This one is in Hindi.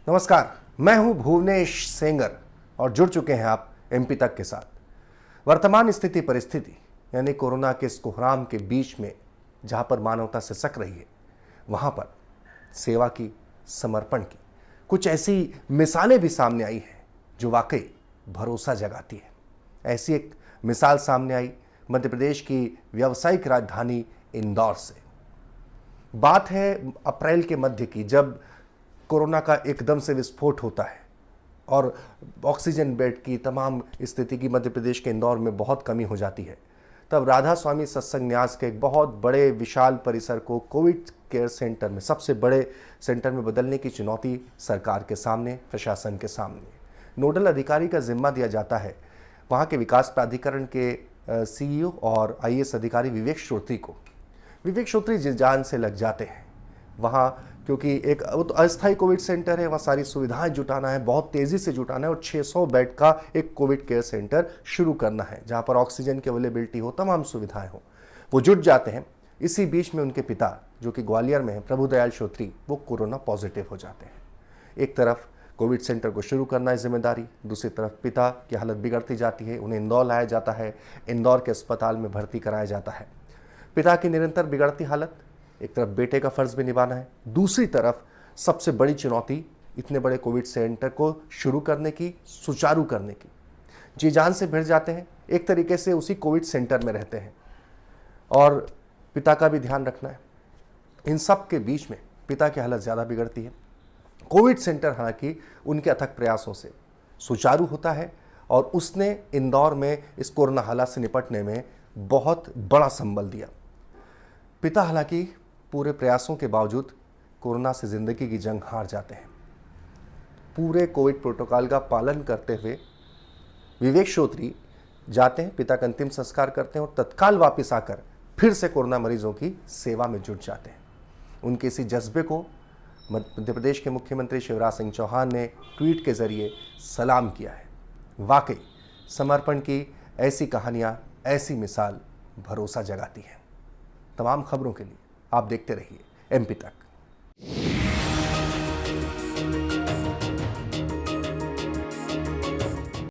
नमस्कार, मैं हूं भुवनेश सेंगर और जुड़ चुके हैं आप एमपी तक के साथ। वर्तमान स्थिति परिस्थिति यानी कोरोना के इस कोहराम के बीच में जहां पर मानवता सिसक रही है, वहां पर सेवा की, समर्पण की कुछ ऐसी मिसालें भी सामने आई हैं जो वाकई भरोसा जगाती है। ऐसी एक मिसाल सामने आई मध्य प्रदेश की व्यावसायिक राजधानी इंदौर से। बात है अप्रैल के मध्य की, जब कोरोना का एकदम से विस्फोट होता है और ऑक्सीजन बेड की तमाम स्थिति की मध्य प्रदेश के इंदौर में बहुत कमी हो जाती है। तब राधा स्वामी सत्संग न्यास के एक बहुत बड़े विशाल परिसर को कोविड केयर सेंटर में, सबसे बड़े सेंटर में बदलने की चुनौती सरकार के सामने, प्रशासन के सामने। नोडल अधिकारी का जिम्मा दिया जाता है वहाँ के विकास प्राधिकरण के सीईओ और आईएएस अधिकारी विवेक श्रोत्री को। विवेक श्रोत्री जिस जान से लग जाते हैं वहाँ, क्योंकि एक अस्थायी कोविड सेंटर है, वहाँ सारी सुविधाएं जुटाना है, बहुत तेज़ी से जुटाना है और 600 बेड का एक कोविड केयर सेंटर शुरू करना है जहाँ पर ऑक्सीजन की अवेलेबिलिटी हो, तमाम सुविधाएं हो। वो जुट जाते हैं। इसी बीच में उनके पिता जो कि ग्वालियर में है, प्रभुदयाल श्रोत्री, वो कोरोना पॉजिटिव हो जाते हैं। एक तरफ कोविड सेंटर को शुरू करना है जिम्मेदारी, दूसरी तरफ पिता की हालत बिगड़ती जाती है, उन्हें इंदौर लाया जाता है, इंदौर के अस्पताल में भर्ती कराया जाता है। पिता की निरंतर बिगड़ती हालत, एक तरफ बेटे का फर्ज भी निभाना है, दूसरी तरफ सबसे बड़ी चुनौती इतने बड़े कोविड सेंटर को शुरू करने की, सुचारू करने की। जी जान से भिड़ जाते हैं, एक तरीके से उसी कोविड सेंटर में रहते हैं और पिता का भी ध्यान रखना है। इन सब के बीच में पिता की हालत ज़्यादा बिगड़ती है। कोविड सेंटर हालांकि उनके अथक प्रयासों से सुचारू होता है और उसने इंदौर में इस कोरोना हालात से निपटने में बहुत बड़ा संबल दिया। पिता हालांकि पूरे प्रयासों के बावजूद कोरोना से ज़िंदगी की जंग हार जाते हैं। पूरे कोविड प्रोटोकॉल का पालन करते हुए विवेक श्रोत्री जाते हैं, पिता का अंतिम संस्कार करते हैं और तत्काल वापस आकर फिर से कोरोना मरीजों की सेवा में जुट जाते हैं। उनके इसी जज्बे को मध्य प्रदेश के मुख्यमंत्री शिवराज सिंह चौहान ने ट्वीट के जरिए सलाम किया है। वाकई समर्पण की ऐसी कहानियाँ, ऐसी मिसाल भरोसा जगाती हैं। तमाम खबरों के लिए आप देखते रहिए एमपी तक।